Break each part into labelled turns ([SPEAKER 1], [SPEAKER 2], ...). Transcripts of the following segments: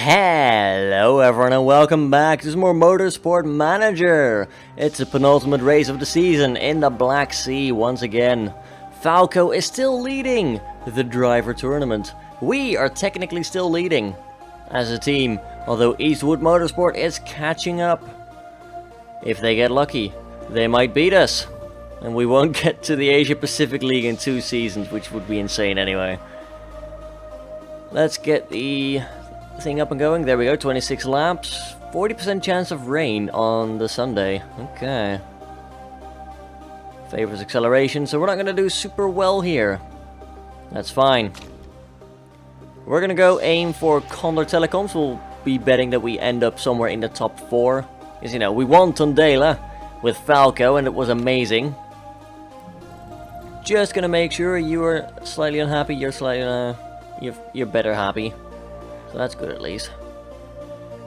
[SPEAKER 1] Hello everyone and welcome back to some more Motorsport Manager. It's the penultimate race of the season in the Black Sea once again. Falco is still leading the driver tournament. We are technically still leading as a team, although Eastwood Motorsport is catching up. If they get lucky, they might beat us. And we won't get to the Asia Pacific League in 2 seasons, which would be insane anyway. Let's get the thing up and going. There we go, 26 laps. 40% chance of rain on the Sunday. Okay. Favors acceleration, so we're not going to do super well here. That's fine. We're going to go aim for Condor Telecoms. We'll be betting that we end up somewhere in the top 4. Because, you know, we won Tondela with Falco and it was amazing. Just going to make sure you are slightly unhappy, you're slightly, you're better happy. So that's good at least.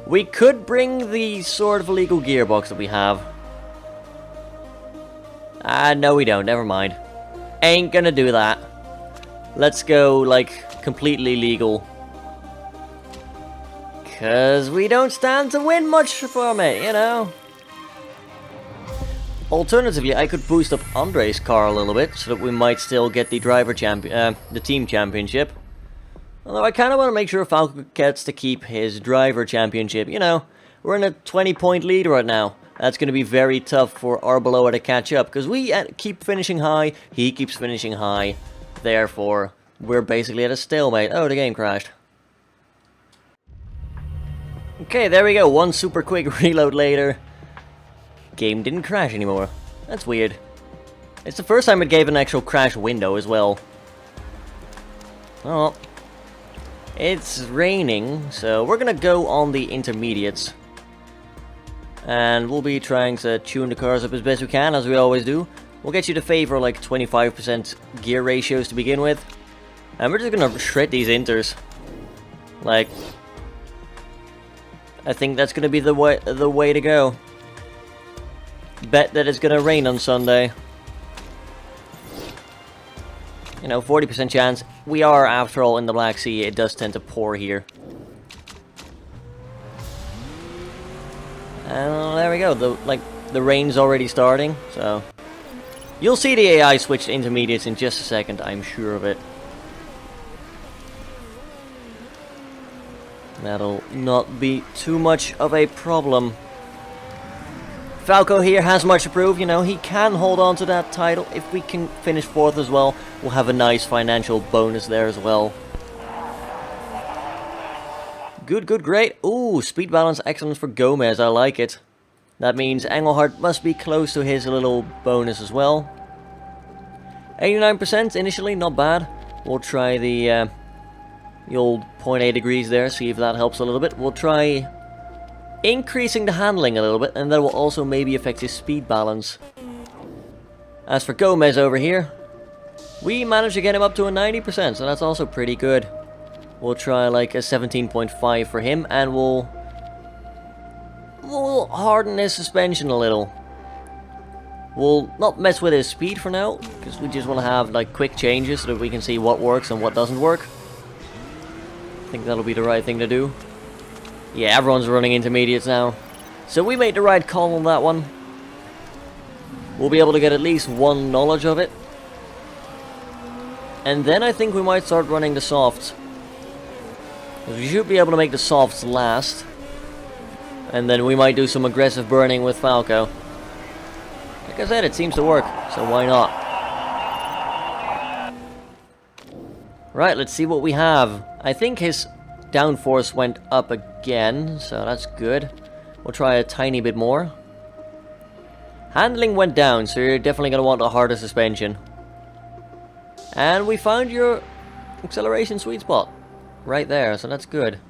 [SPEAKER 1] We could bring the sort of illegal gearbox that we have. No we don't, never mind. Ain't gonna do that. Let's go, like, completely legal. Cause we don't stand to win much from it, you know? Alternatively, I could boost up Andre's car a little bit, so that we might still get the the team championship. Although I kind of want to make sure Falco gets to keep his driver championship. You know, we're in a 20-point lead right now. That's going to be very tough for Arbeloa to catch up, because we keep finishing high, he keeps finishing high. Therefore, we're basically at a stalemate. Oh, the game crashed. Okay, there we go. One super quick reload later. Game didn't crash anymore. That's weird. It's the first time it gave an actual crash window as well. Oh. It's raining, so we're gonna go on the intermediates. And we'll be trying to tune the cars up as best we can, as we always do. We'll get you to favor like 25% gear ratios to begin with. And we're just gonna shred these inters. Like, I think that's gonna be the way to go. Bet that it's gonna rain on Sunday. You know, 40% chance. We are, after all, in the Black Sea. It does tend to pour here. And there we go. The rain's already starting, so you'll see the AI switch to intermediates in just a second. I'm sure of it. That'll not be too much of a problem. Falco here has much to prove, you know, he can hold on to that title. If we can finish 4th as well, we'll have a nice financial bonus there as well. Good, good, great. Ooh, speed balance excellence for Gomez, I like it. That means Engelhardt must be close to his little bonus as well. 89% initially, not bad. We'll try the old 0.8 degrees there, see if that helps a little bit. We'll try increasing the handling a little bit, and that will also maybe affect his speed balance. As for Gomez over here, we managed to get him up to a 90%, so that's also pretty good. We'll try like a 17.5 for him, and we'll harden his suspension a little. We'll not mess with his speed for now, because we just want to have like quick changes so that we can see what works and what doesn't work. I think that'll be the right thing to do. Yeah, everyone's running intermediates now. So we made the right call on that one. We'll be able to get at least one knowledge of it. And then I think we might start running the softs. We should be able to make the softs last. And then we might do some aggressive burning with Falco. Like I said, it seems to work, so why not? Right, let's see what we have. I think his downforce went up again, so that's good. We'll try a tiny bit more. Handling went down, so you're definitely going to want a harder suspension. And we found your acceleration sweet spot right there, so that's good.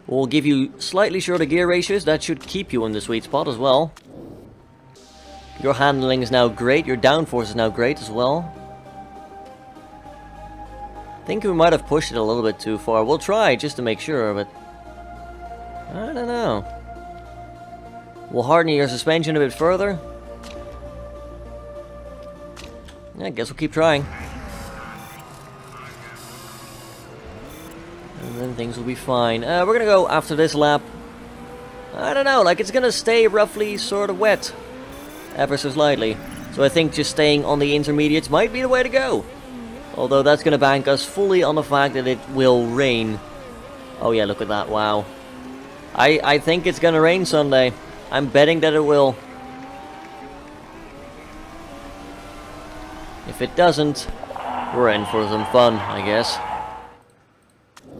[SPEAKER 1] We'll give you slightly shorter gear ratios. That should keep you in the sweet spot as well. Your handling is now great. Your downforce is now great as well. I think we might have pushed it a little bit too far. We'll try just to make sure, but I don't know. We'll harden your suspension a bit further. I guess we'll keep trying. And then things will be fine. We're gonna go after this lap. I don't know, like it's gonna stay roughly sort of wet. Ever so slightly. So I think just staying on the intermediates might be the way to go. Although that's gonna bank us fully on the fact that it will rain. Oh yeah, look at that, wow. I think it's gonna rain Sunday. I'm betting that it will. If it doesn't, we're in for some fun, I guess.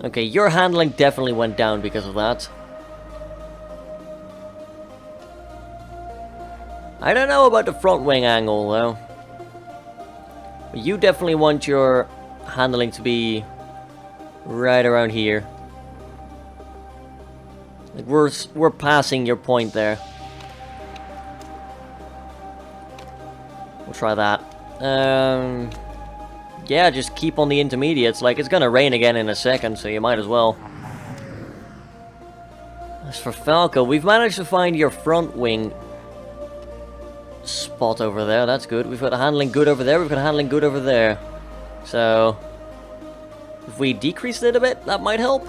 [SPEAKER 1] Okay, your handling definitely went down because of that. I don't know about the front wing angle though. You definitely want your handling to be right around here. Like we're passing your point there. We'll try that. Yeah, just keep on the intermediates. Like, it's gonna rain again in a second, so you might as well. As for Falco, we've managed to find your front wing spot over there. That's good. We've got a handling good over there. We've got a handling good over there. So, if we decrease it a bit, that might help.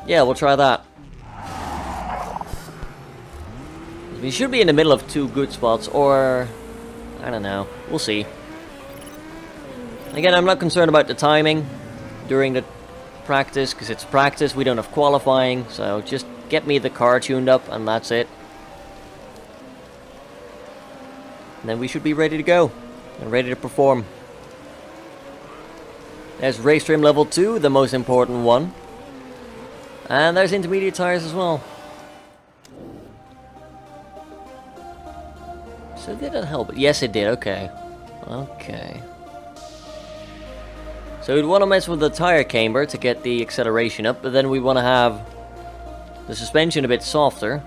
[SPEAKER 1] Yeah, we'll try that. We should be in the middle of two good spots, or I don't know. We'll see. Again, I'm not concerned about the timing during the practice, because it's practice. We don't have qualifying, so just get me the car tuned up, and that's it. And then we should be ready to go and ready to perform. There's race trim level 2, the most important one. And there's intermediate tires as well. So did it help? Yes, it did. Okay. Okay. So we'd want to mess with the tire camber to get the acceleration up, but then we want to have the suspension a bit softer.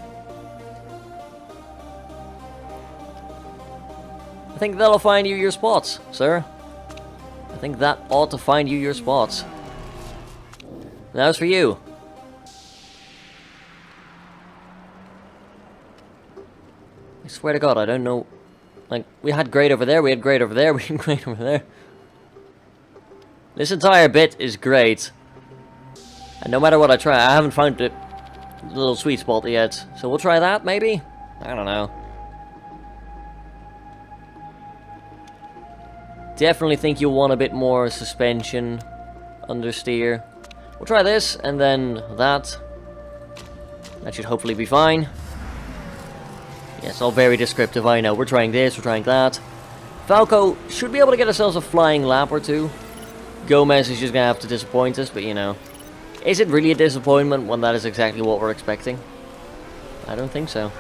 [SPEAKER 1] I think that'll find you your spots, sir. I think that ought to find you your spots. Now it's for you. I swear to God, I don't know. Like, we had great over there, we had great over there, we had great over there. This entire bit is great. And no matter what I try, I haven't found the little sweet spot yet. So we'll try that, maybe? I don't know. Definitely think you'll want a bit more suspension understeer. We'll try this, and then that. That should hopefully be fine. Yes, all very descriptive, I know. We're trying this, we're trying that. Falco should be able to get ourselves a flying lap or two. Gomez is just going to have to disappoint us, but you know. Is it really a disappointment when that is exactly what we're expecting? I don't think so.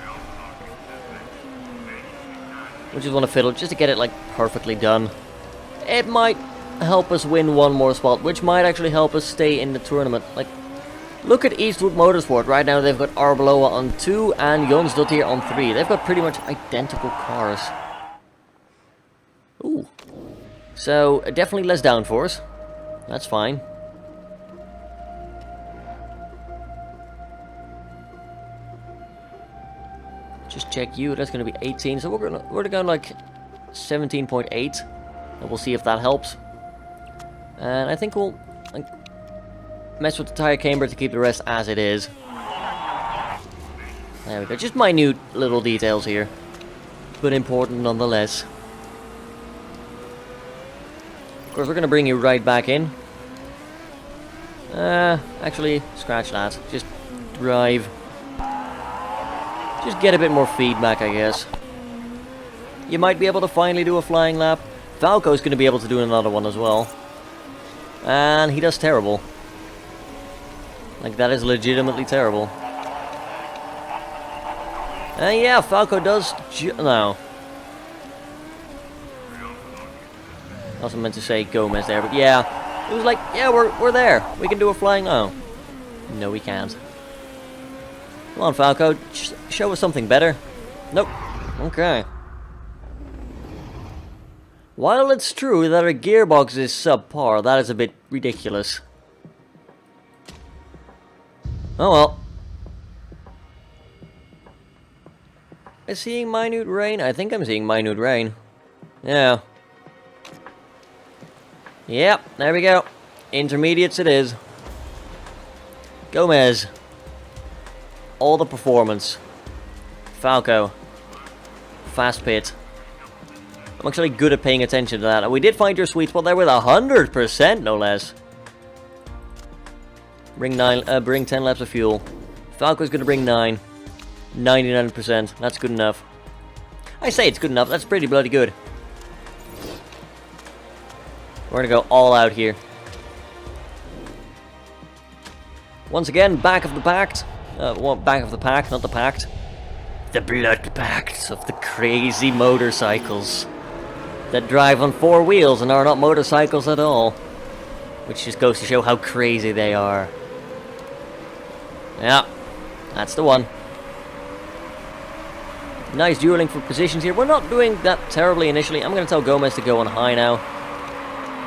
[SPEAKER 1] We just want to fiddle, just to get it, like, perfectly done. It might help us win one more spot, which might actually help us stay in the tournament. Like, look at Eastwood Motorsport. Right now they've got Arbeloa on 2 and Jons Dottir on 3. They've got pretty much identical cars. Ooh. So, definitely less downforce. That's fine. Just check you. That's going to be 18. So we're going like 17.8. And we'll see if that helps. And I think we'll like, mess with the tire camber to keep the rest as it is. There we go. Just minute little details here. But important nonetheless. Of course, we're going to bring you right back in. Actually, scratch that. Just drive. Just get a bit more feedback, I guess. You might be able to finally do a flying lap. Falco's going to be able to do another one as well. And he does terrible. Like, that is legitimately terrible. Yeah, Falco does no. I wasn't meant to say Gomez there, but yeah. It was like, yeah, we're there. We can do a flying... Oh. No, we can't. Come on, Falco. Show us something better. Nope. Okay. While it's true that our gearbox is subpar, that is a bit ridiculous. Oh well. Is seeing minute rain? I think I'm seeing minute rain. Yeah. Yep, there we go. Intermediates it is. Gomez. All the performance. Falco. Fast pit. I'm actually good at paying attention to that. And we did find your sweet spot there with 100%, no less. Bring 10 laps of fuel. Falco's going to bring 9. 99%. That's good enough. I say it's good enough. That's pretty bloody good. We're going to go all out here. Once again, back of the pact. Well, back of the pack, not the pact. The blood pact of the crazy motorcycles that drive on 4 wheels and are not motorcycles at all. Which just goes to show how crazy they are. Yeah, that's the one. Nice dueling for positions here. We're not doing that terribly initially. I'm going to tell Gomez to go on high now.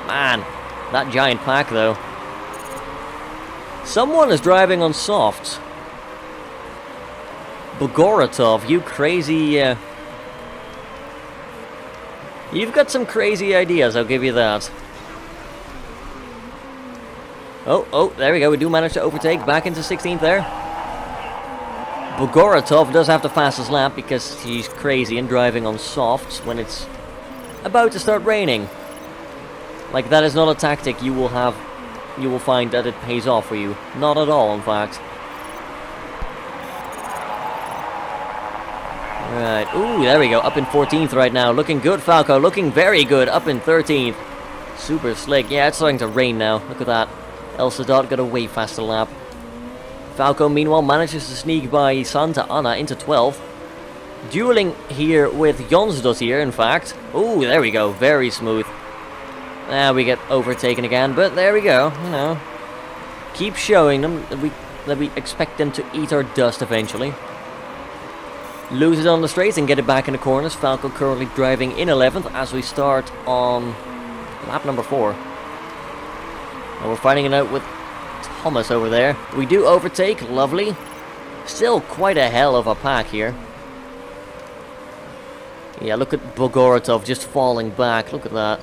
[SPEAKER 1] Man, that giant pack though. Someone is driving on softs. Bogoratov, you crazy... You've got some crazy ideas, I'll give you that. Oh, there we go. We do manage to overtake. Back into 16th there. Bogoratov does have the fastest lap because he's crazy and driving on softs when it's about to start raining. Like, that is not a tactic you will find that it pays off for you. Not at all, in fact. Right. Ooh, there we go. Up in 14th right now. Looking good, Falco. Looking very good. Up in 13th. Super slick. Yeah, it's starting to rain now. Look at that. El Sadat got a way faster lap. Falco, meanwhile, manages to sneak by Santa Ana into 12th. Dueling here with Jonsdot here, in fact. Ooh, there we go. Very smooth. We get overtaken again, but there we go. You know, keep showing them that we expect them to eat our dust eventually. Lose it on the straights and get it back in the corners. Falco currently driving in 11th as we start on lap number 4. And we're fighting it out with Thomas over there. We do overtake, lovely. Still quite a hell of a pack here. Yeah, look at Bogoratov just falling back. Look at that.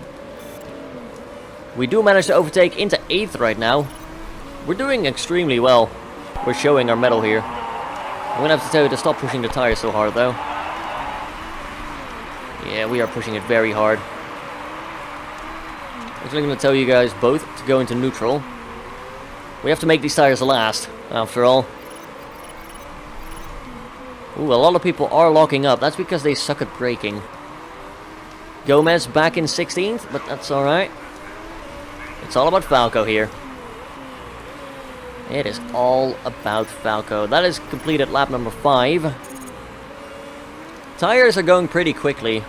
[SPEAKER 1] We do manage to overtake into 8th right now. We're doing extremely well. We're showing our mettle here. I'm going to have to tell you to stop pushing the tires so hard, though. Yeah, we are pushing it very hard. I'm actually going to tell you guys both to go into neutral. We have to make these tires last, after all. Ooh, a lot of people are locking up. That's because they suck at braking. Gomez back in 16th, but that's alright. It's all about Falco here. It is all about Falco. That is completed lap number 5. Tires are going pretty quickly.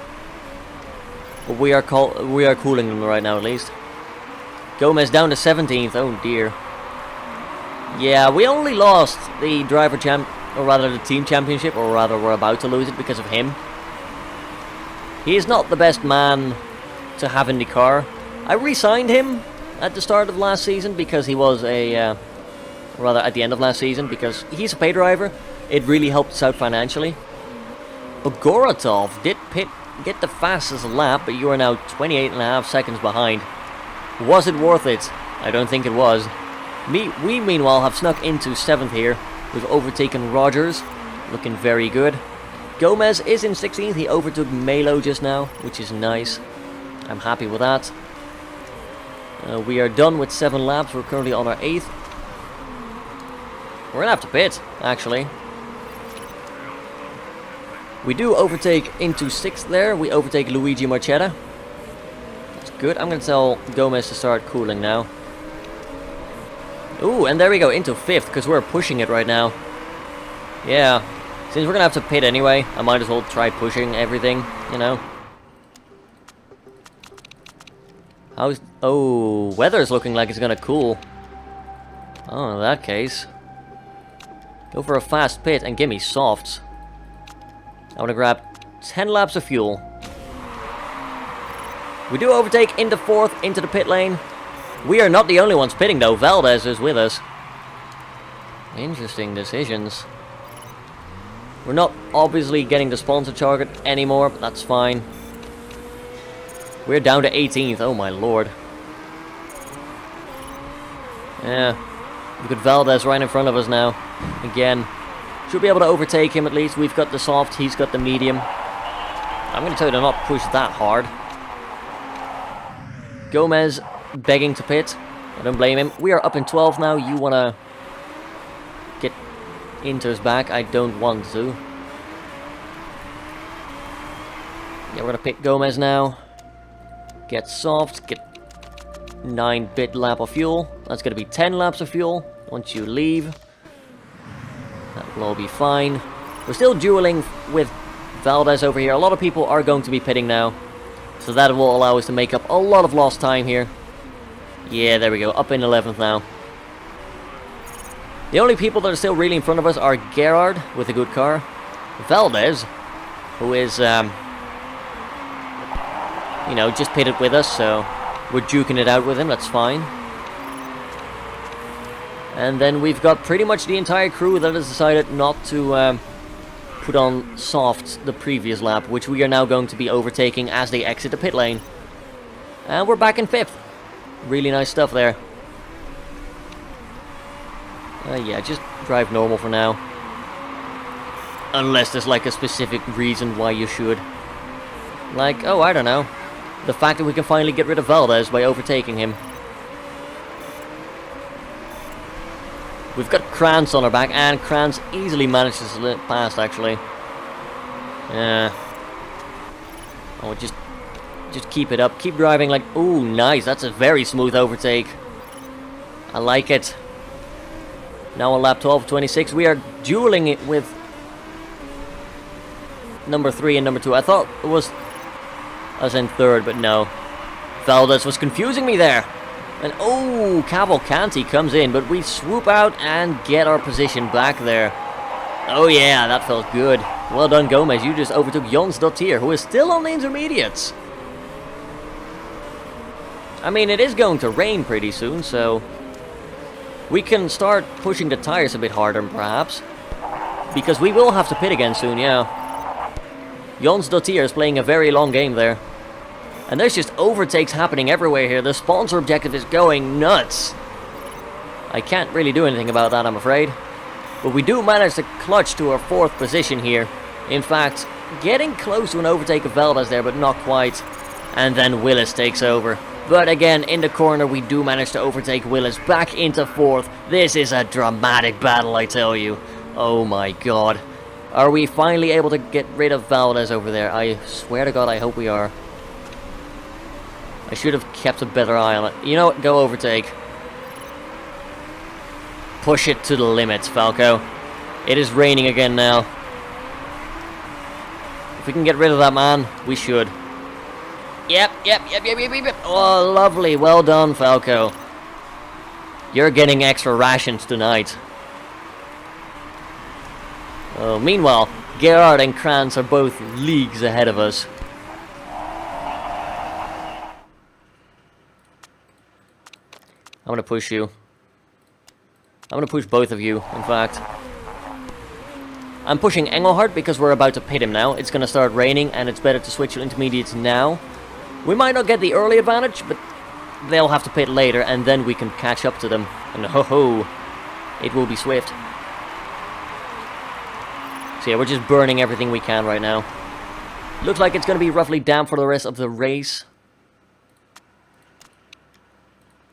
[SPEAKER 1] But we are cooling them right now at least. Gomez down to 17th. Oh dear. Yeah, we only lost the the team championship, or rather we're about to lose it because of him. He is not the best man to have in the car. I re-signed him at the start of last season because he was rather at the end of last season because he's a pay driver. It really helped us out financially. Bogoratov did get the fastest lap, but you are now 28.5 seconds behind. Was it worth it? I don't think it was. We meanwhile have snuck into 7th here. We've overtaken Rogers, looking very good. Gomez is in 16th. He overtook Melo just now, which is nice. I'm happy with that. We are done with 7 laps. We're currently on our 8th. We're gonna have to pit, actually. We do overtake into 6th there. We overtake Luigi Marchetta. That's good. I'm gonna tell Gomez to start cooling now. Ooh, and there we go, into 5th, because we're pushing it right now. Yeah, since we're gonna have to pit anyway, I might as well try pushing everything, you know. Oh, weather's looking like it's gonna cool. Oh, in that case. Go for a fast pit and give me softs. I want to grab 10 laps of fuel. We do overtake into 4th, into the pit lane. We are not the only ones pitting though, Valdez is with us. Interesting decisions. We're not obviously getting the sponsor target anymore, but that's fine. We're down to 18th, oh my lord. Yeah. We've got Valdez right in front of us now. Again. Should be able to overtake him at least. We've got the soft, he's got the medium. I'm going to tell you to not push that hard. Gomez begging to pit. I don't blame him. We are up in 12th now. You want to get into his back? I don't want to. Yeah, we're going to pick Gomez now. Get soft. Get 9-bit lap of fuel. That's going to be 10 laps of fuel once you leave. That will all be fine. We're still dueling with Valdez over here. A lot of people are going to be pitting now. So that will allow us to make up a lot of lost time here. Yeah, there we go. Up in 11th now. The only people that are still really in front of us are Gerard with a good car. Valdez, who is, you know, just pitted with us. So we're duking it out with him. That's fine. And then we've got pretty much the entire crew that has decided not to put on soft the previous lap, which we are now going to be overtaking as they exit the pit lane. And we're back in 5th. Really nice stuff there. Yeah, just drive normal for now. Unless there's like a specific reason why you should. Like, oh, I don't know. The fact that we can finally get rid of Valdez by overtaking him. We've got Krantz on our back, and Krantz easily manages to slip past, actually. Yeah. Oh, just keep it up. Keep driving like... Ooh, nice. That's a very smooth overtake. I like it. Now on lap 12:26, we are dueling it with number 3 and number 2. I thought it was... I was in 3rd, but no. Valdez was confusing me there. And oh, Cavalcanti comes in, but we swoop out and get our position back there. Oh yeah, that felt good. Well done, Gomez. You just overtook Jons Dottier, who is still on the intermediates. I mean, it is going to rain pretty soon, so we can start pushing the tires a bit harder, perhaps. Because we will have to pit again soon, yeah. Jons Dottier is playing a very long game there. And there's just overtakes happening everywhere here. The sponsor objective is going nuts. I can't really do anything about that, I'm afraid. But we do manage to clutch to our 4th position here. In fact, getting close to an overtake of Valdez there, but not quite. And then Willis takes over. But again, in the corner, we do manage to overtake Willis back into 4th. This is a dramatic battle, I tell you. Oh my god. Are we finally able to get rid of Valdez over there? I swear to god, I hope we are. I should have kept a better eye on it. You know what? Go overtake. Push it to the limits, Falco. It is raining again now. If we can get rid of that man, we should. Yep. Oh, lovely. Well done, Falco. You're getting extra rations tonight. Oh, meanwhile, Gerard and Krantz are both leagues ahead of us. I'm gonna push you. I'm gonna push both of you, in fact. I'm pushing Engelhardt because we're about to pit him now. It's gonna start raining and it's better to switch to intermediates now. We might not get the early advantage, but they'll have to pit later and then we can catch up to them. And ho-ho, it will be swift. So yeah, we're just burning everything we can right now. Looks like it's gonna be roughly damp for the rest of the race.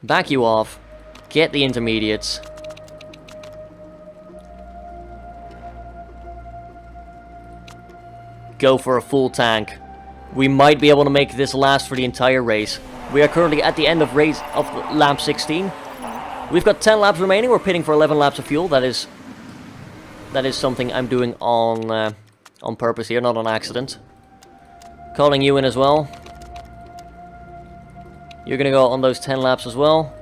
[SPEAKER 1] Back you off. Get the intermediates. Go for a full tank. We might be able to make this last for the entire race. We are currently at the end of lap 16. We've got 10 laps remaining. We're pitting for 11 laps of fuel. That is something I'm doing on purpose here, not on accident. Calling you in as well. You're gonna go on those 10 laps as well.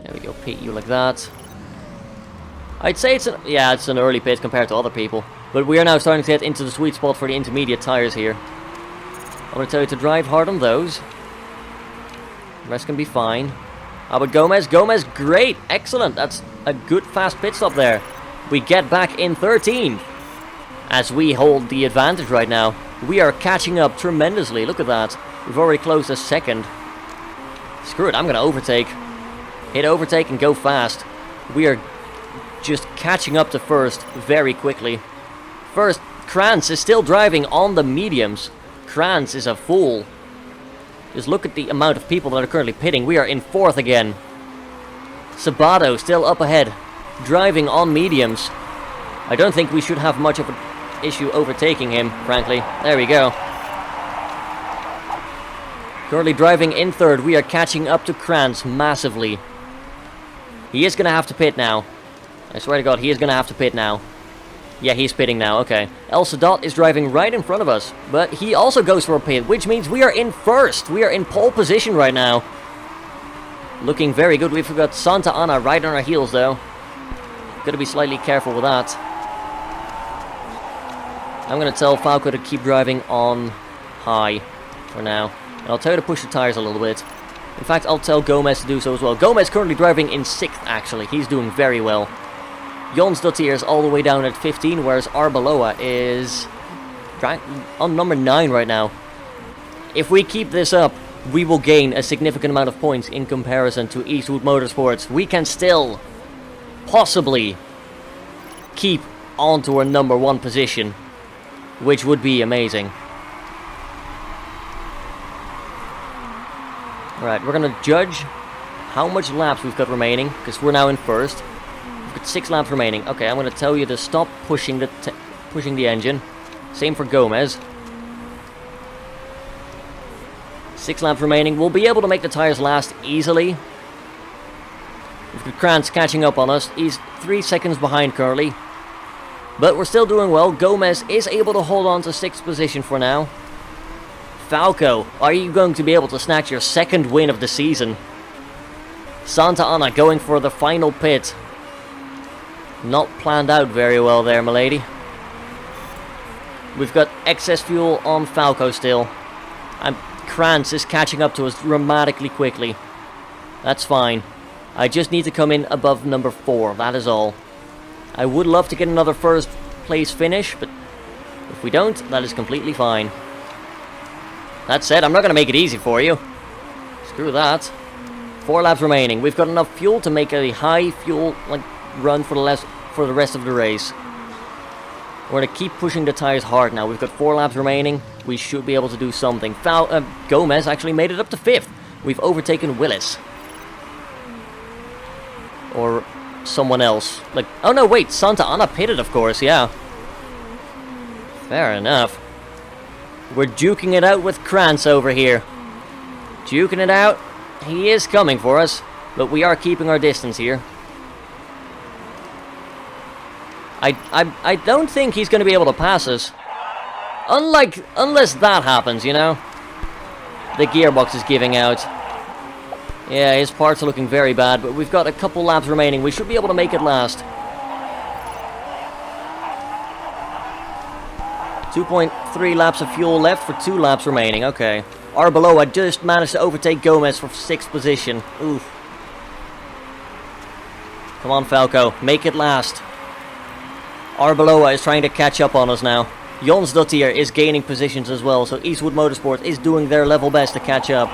[SPEAKER 1] There we go, pit you like that. I'd say it's an early pit compared to other people. But we are now starting to get into the sweet spot for the intermediate tires here. I'm gonna tell you to drive hard on those. The rest can be fine. How about Gomez? Gomez, great, excellent. That's a good fast pit stop there. We get back in 13th. As we hold the advantage right now. We are catching up tremendously, look at that. We've already closed a second. Screw it, I'm gonna overtake. Hit overtake and go fast. We are just catching up to first very quickly. First, Krantz is still driving on the mediums. Krantz is a fool. Just look at the amount of people that are currently pitting. We are in fourth again. Sabato still up ahead, driving on mediums. I don't think we should have much of an issue overtaking him, frankly. There we go. Currently driving in third. We are catching up to Krantz massively. He is going to have to pit now. I swear to God, he is going to have to pit now. Yeah, he's pitting now, okay. El Sadat is driving right in front of us, but he also goes for a pit, which means we are in first. We are in pole position right now. Looking very good. We've got Santa Ana right on our heels, though. Got to be slightly careful with that. I'm going to tell Falco to keep driving on high for now. And I'll tell you to push the tires a little bit. In fact, I'll tell Gomez to do so as well. Gomez currently driving in 6th, actually. He's doing very well. Jons Dottier is all the way down at 15, whereas Arbeloa is on number 9 right now. If we keep this up, we will gain a significant amount of points in comparison to Eastwood Motorsports. We can still possibly keep onto our number 1 position, which would be amazing. Alright, we're going to judge how much laps we've got remaining, because we're now in first. We've got 6 laps remaining. Okay, I'm going to tell you to stop pushing the engine. Same for Gomez. 6 laps remaining. We'll be able to make the tires last easily. We've got Krantz catching up on us. He's 3 seconds behind currently. But we're still doing well. Gomez is able to hold on to 6th position for now. Falco, are you going to be able to snatch your 2nd win of the season? Santa Ana going for the final pit. Not planned out very well there, milady. We've got excess fuel on Falco still. And Krantz is catching up to us dramatically quickly. That's fine. I just need to come in above number 4, that is all. I would love to get another first place finish, but if we don't, that is completely fine. That said, I'm not going to make it easy for you. Screw that. 4 laps remaining. We've got enough fuel to make a high fuel run for the rest of the race. We're going to keep pushing the tires hard now. We've got 4 laps remaining. We should be able to do something. Gomez actually made it up to 5th. We've overtaken Willis. Or someone else. Oh no, wait. Santa Ana pitted, of course, yeah. Fair enough. We're duking it out with Krantz over here. Duking it out. He is coming for us, but we are keeping our distance here. I don't think he's going to be able to pass us. Unless that happens, you know. The gearbox is giving out. Yeah, his parts are looking very bad, but we've got a couple laps remaining. We should be able to make it last. 2.3 laps of fuel left for 2 laps remaining. Okay. Arbeloa just managed to overtake Gomez for 6th position. Oof. Come on, Falco. Make it last. Arbeloa is trying to catch up on us now. Jons Dottier is gaining positions as well, so Eastwood Motorsport is doing their level best to catch up.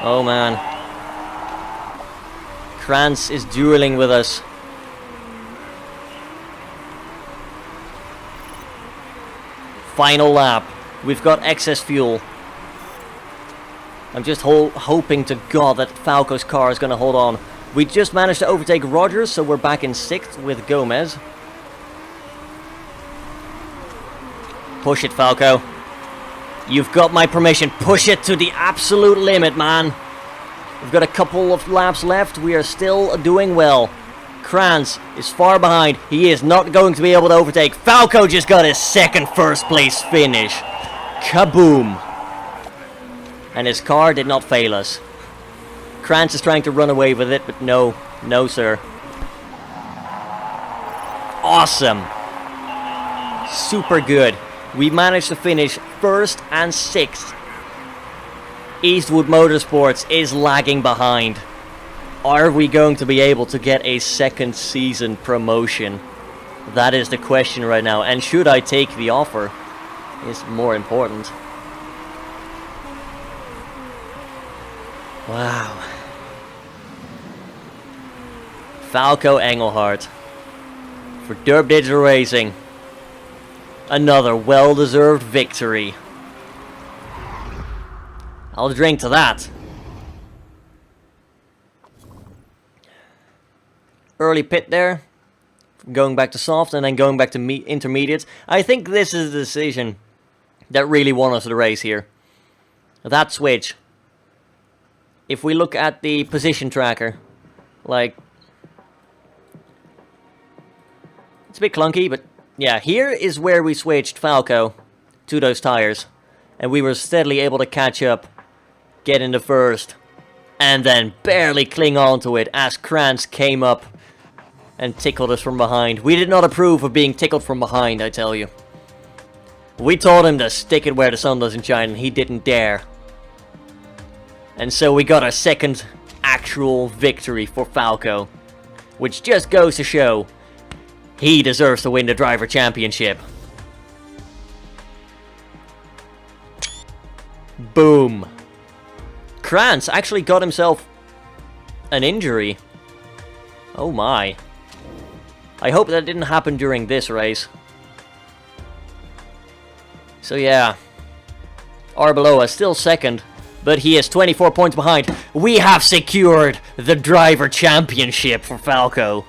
[SPEAKER 1] Oh man. Krantz is dueling with us. Final lap. We've got excess fuel. I'm just hoping to God that Falco's car is going to hold on. We just managed to overtake Rogers, so we're back in 6th with Gomez. Push it, Falco. You've got my permission. Push it to the absolute limit, man. We've got a couple of laps left. We are still doing well. Krantz is far behind. He is not going to be able to overtake. Falco just got his 2nd first place finish. Kaboom. And his car did not fail us. Krantz is trying to run away with it, but no. No, sir. Awesome. Super good. We managed to finish 1st and 6th. Eastwood Motorsports is lagging behind. Are we going to be able to get a 2nd season promotion? That is the question right now. And should I take the offer? Is more important. Wow. Falco Engelhardt for Derpdigital Racing. Another well-deserved victory. I'll drink to that. Early pit there. Going back to soft and then going back to intermediates. I think this is the decision that really won us the race here. That switch. If we look at the position tracker, like, it's a bit clunky, but yeah, here is where we switched Falco to those tires. And we were steadily able to catch up, get into first, and then barely cling on to it as Krantz came up and tickled us from behind. We did not approve of being tickled from behind, I tell you. We told him to stick it where the sun doesn't shine, and he didn't dare. And so we got our second actual victory for Falco, which just goes to show he deserves to win the driver championship. Boom. Krantz actually got himself an injury. Oh my. I hope that didn't happen during this race. So yeah, Arbeloa still second, but he is 24 points behind. We have secured the driver championship for Falco.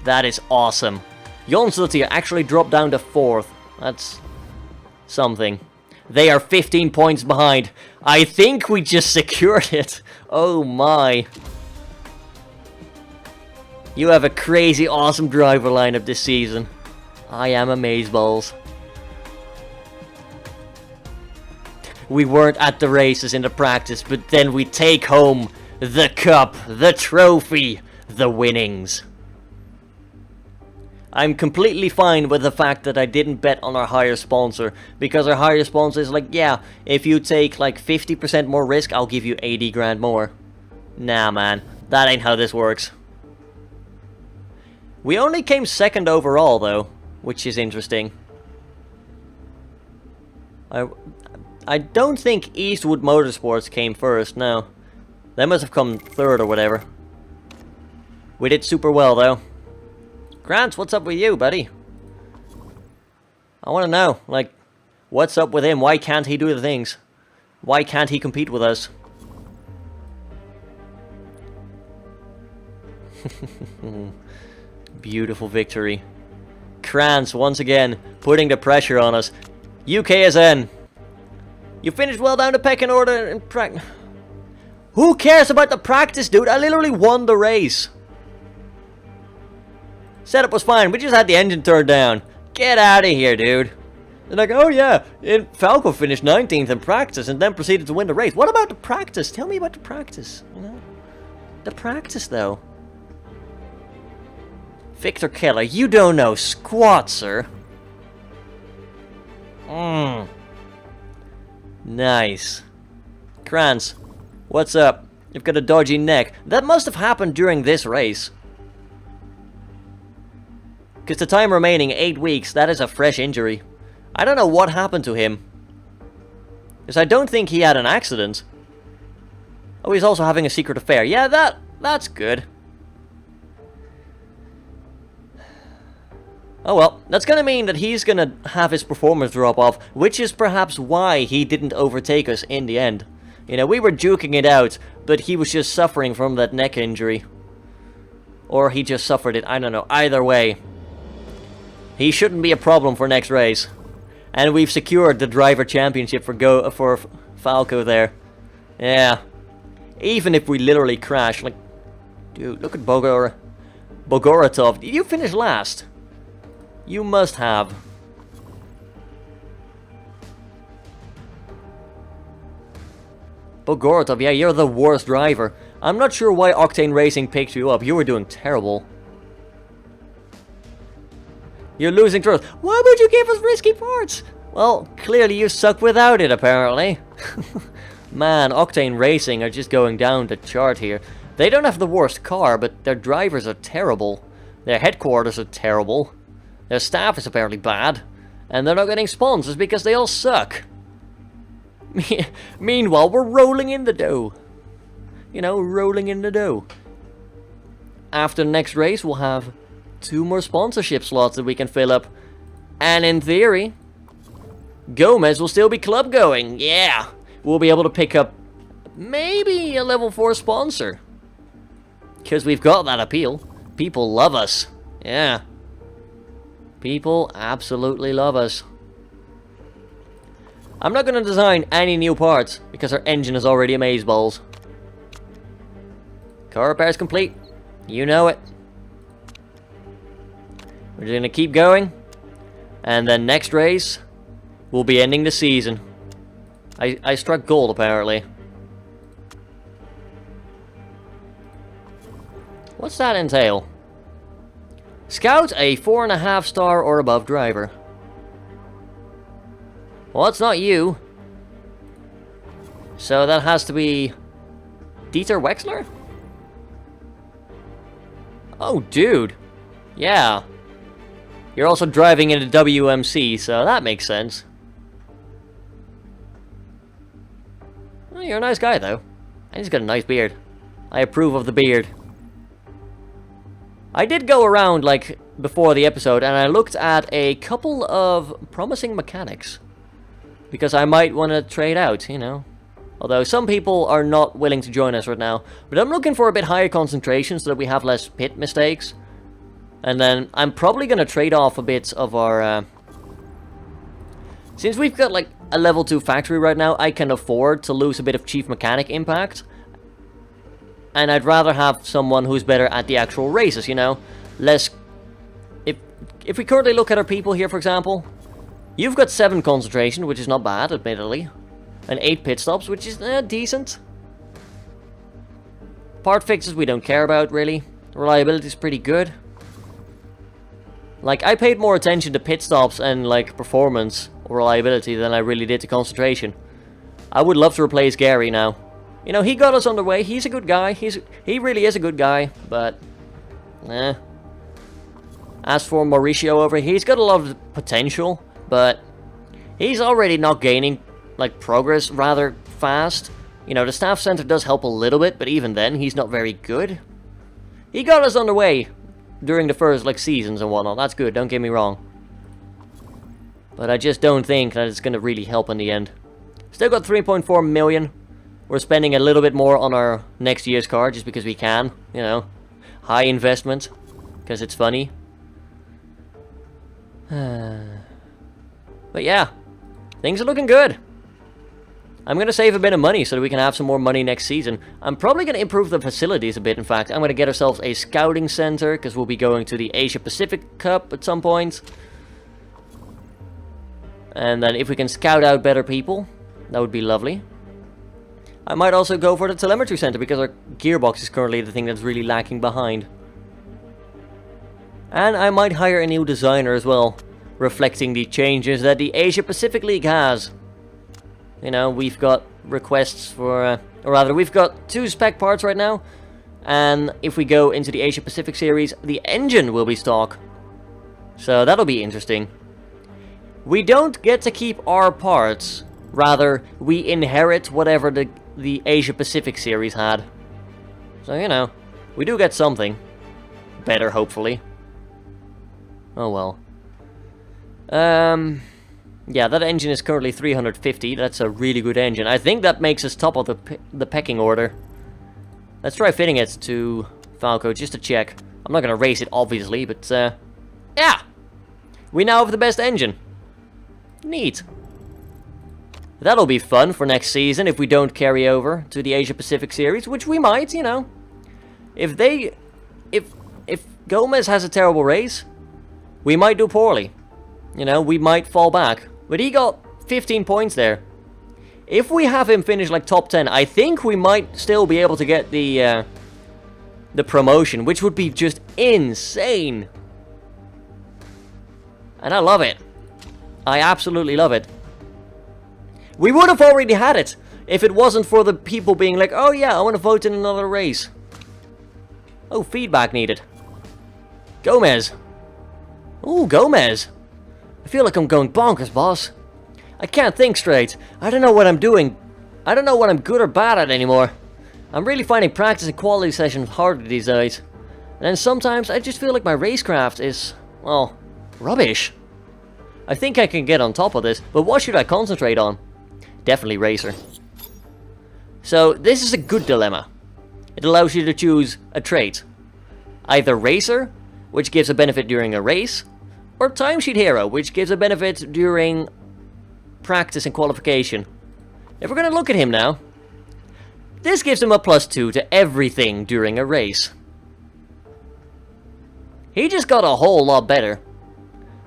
[SPEAKER 1] That is awesome. Jon Zultier actually dropped down to 4th. That's something. They are 15 points behind. I think we just secured it. Oh my. You have a crazy awesome driver lineup this season. I am amazeballs. We weren't at the races in the practice, but then we take home the cup, the trophy, the winnings. I'm completely fine with the fact that I didn't bet on our higher sponsor, because our higher sponsor is like, yeah, if you take like 50% more risk, I'll give you 80 grand more. Nah, man, that ain't how this works. We only came second overall, though, which is interesting. I don't think Eastwood Motorsports came first, no. They must have come third or whatever. We did super well, though. Grant, what's up with you, buddy? I want to know, like, what's up with him? Why can't he do the things? Why can't he compete with us? Beautiful victory. Krantz, once again, putting the pressure on us. UKSN. You finished well down the pecking order in practice. Who cares about the practice, dude? I literally won the race. Setup was fine. We just had the engine turned down. Get out of here, dude. They're like, oh yeah, Falco finished 19th in practice and then proceeded to win the race. What about the practice? Tell me about the practice. You know? The practice, though. Victor Keller, you don't know squat, sir. Nice. Krantz, what's up? You've got a dodgy neck. That must have happened during this race. Because the time remaining, 8 weeks, that is a fresh injury. I don't know what happened to him. Because I don't think he had an accident. Oh, he's also having a secret affair. Yeah, that's good. Oh well, that's gonna mean that he's gonna have his performance drop off, which is perhaps why he didn't overtake us in the end. You know, we were duking it out, but he was just suffering from that neck injury. Or he just suffered it, I don't know. Either way, he shouldn't be a problem for next race. And we've secured the driver championship for Falco there. Yeah. Even if we literally crash, like, dude, look at Bogoratov. Did you finish last? You must have. Bogoratov, yeah, you're the worst driver. I'm not sure why Octane Racing picked you up. You were doing terrible. You're losing trust. Why would you give us risky parts? Well, clearly you suck without it, apparently. Man, Octane Racing are just going down the chart here. They don't have the worst car, but their drivers are terrible. Their headquarters are terrible. Their staff is apparently bad. And they're not getting sponsors because they all suck. Meanwhile, we're rolling in the dough. You know, rolling in the dough. after the next race, we'll have 2 more sponsorship slots that we can fill up. And in theory, Gomez will still be club going. Yeah, we'll be able to pick up maybe a level 4 sponsor. Because we've got that appeal. People love us. Yeah. People absolutely love us. I'm not going to design any new parts because our engine is already amazeballs. Car repair is complete. You know it. We're just going to keep going. And then next race, we'll be ending the season. I struck gold apparently. What's that entail? Scout a 4.5 star or above driver. Well, it's not you. So that has to be Dieter Wexler? Oh, dude. Yeah. You're also driving in a WMC, so that makes sense. Well, you're a nice guy, though. And he's got a nice beard. I approve of the beard. I did go around, like, before the episode, and I looked at a couple of promising mechanics. Because I might want to trade out, you know. Although some people are not willing to join us right now. But I'm looking for a bit higher concentration so that we have less pit mistakes. And then I'm probably going to trade off a bit of our... Since we've got like a level 2 factory right now, I can afford to lose a bit of chief mechanic impact. And I'd rather have someone who's better at the actual races, you know. Less... If we currently look at our people here, for example... You've got 7 concentration, which is not bad, admittedly. And 8 pit stops, which is decent. Part fixes we don't care about, really. Reliability is pretty good. Like, I paid more attention to pit stops and, like, performance or reliability than I really did to concentration. I would love to replace Gary now. You know, he got us underway. He's a good guy. He really is a good guy, but... As for Mauricio over here, he's got a lot of potential. But he's already not gaining, like, progress rather fast. You know, the staff center does help a little bit, but even then, he's not very good. He got us underway during the first, like, seasons and whatnot. That's good, don't get me wrong. But I just don't think that it's going to really help in the end. Still got 3.4 million. We're spending a little bit more on our next year's car, just because we can, you know. High investment, because it's funny. But yeah, things are looking good. I'm going to save a bit of money so that we can have some more money next season. I'm probably going to improve the facilities a bit, in fact. I'm going to get ourselves a scouting center, because we'll be going to the Asia Pacific Cup at some point. And then if we can scout out better people, that would be lovely. I might also go for the telemetry center, because our gearbox is currently the thing that's really lacking behind. And I might hire a new designer as well, reflecting the changes that the Asia Pacific League has. You know, we've got requests for, or rather, we've got 2 spec parts right now. And if we go into the Asia Pacific series, the engine will be stock. So that'll be interesting. We don't get to keep our parts. Rather, we inherit whatever the Asia Pacific series had. So, you know, we do get something. Better, hopefully. Oh well. Yeah, that engine is currently 350. That's a really good engine. I think that makes us top of the pecking order. Let's try fitting it to Falco just to check. I'm not going to race it, obviously, but, yeah! We now have the best engine. Neat. That'll be fun for next season if we don't carry over to the Asia Pacific series, which we might, you know. If Gomez has a terrible race, we might do poorly. You know, we might fall back. But he got 15 points there. If we have him finish like top 10, I think we might still be able to get the promotion, which would be just insane. And I love it. I absolutely love it. We would have already had it if it wasn't for the people being like, oh yeah, I want to vote in another race. Oh, feedback needed. Gomez. Ooh, Gomez. I feel like I'm going bonkers, boss. I can't think straight. I don't know what I'm doing. I don't know what I'm good or bad at anymore. I'm really finding practice and quality sessions harder these days. And then sometimes I just feel like my racecraft is, well, rubbish. I think I can get on top of this, but what should I concentrate on? Definitely racer. So this is a good dilemma. It allows you to choose a trait. Either racer, which gives a benefit during a race, or timesheet hero, which gives a benefit during practice and qualification. If we're going to look at him now, this gives him a +2 to everything during a race. He just got a whole lot better.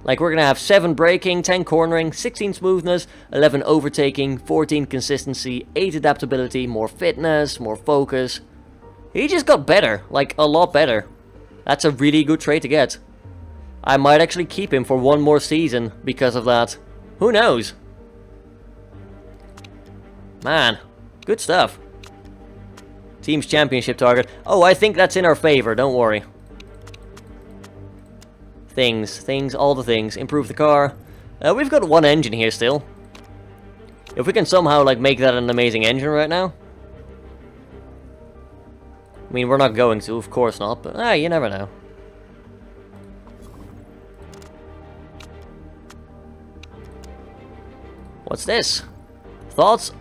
[SPEAKER 1] Like, we're going to have 7 braking, 10 cornering, 16 smoothness, 11 overtaking, 14 consistency, 8 adaptability, more fitness, more focus. He just got better, like a lot better. That's a really good trait to get. I might actually keep him for one more season because of that. Who knows? Man, good stuff. Team's championship target. Oh, I think that's in our favor, don't worry. Things, all the things. Improve the car. We've got one engine here still. If we can somehow, like, make that an amazing engine right now. I mean, we're not going to, of course not, but you never know. What's this? Thoughts?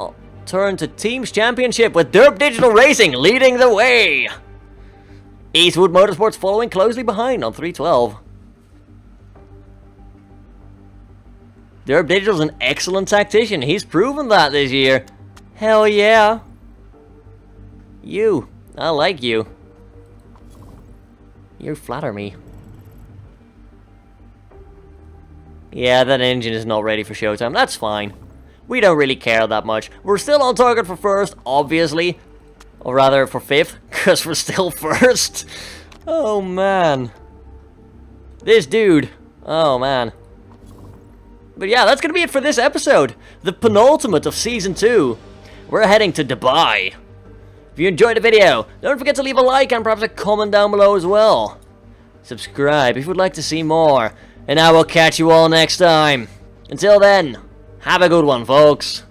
[SPEAKER 1] Turn to Team's Championship with Derpdigital Racing leading the way. Eastwood Motorsports following closely behind on 312. Derpdigital's an excellent tactician. He's proven that this year. Hell yeah. You. I like you. You flatter me. Yeah, that engine is not ready for showtime. That's fine. We don't really care that much. We're still on target for first, obviously. Or rather, for 5th, because we're still first. Oh, man. This dude. Oh, man. But yeah, that's going to be it for this episode. The penultimate of Season 2. We're heading to Dubai. If you enjoyed the video, don't forget to leave a like and perhaps a comment down below as well. Subscribe if you'd like to see more. And I will catch you all next time. Until then, have a good one, folks.